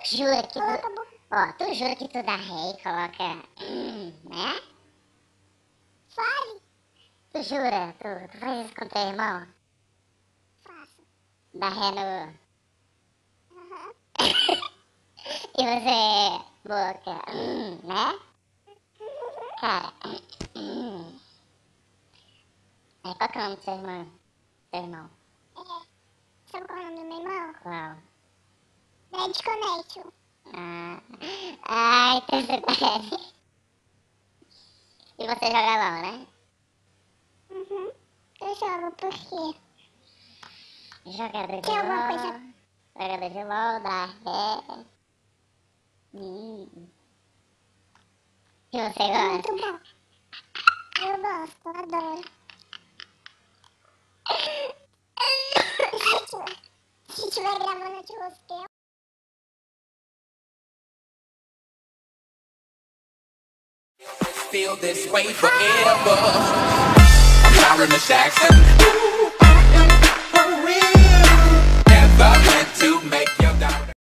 jura que Cala a tu... boca. Ó, tu jura que tu dá ré e coloca... né? Fale. Tu jura? Tu faz isso com teu irmão? Faço. Dá ré no... Aham. E você... boca... né? Cara... Aí qual que é o nome do seu irmão? Seu irmão? Sabe qual é o nome do meu irmão? Qual? Dead Connection. Ah... Ai, então você tá... E você joga LOL, né? Uhum. Eu jogo por quê? Jogador de Tem alguma LOL... coisa... Jogador de LOL, dá ré... E você É gosta? muito bom. Eu gosto, eu adoro. Se tiver gravando, eu te rosqueio. Feel this way forever. I'm Tyron Jackson.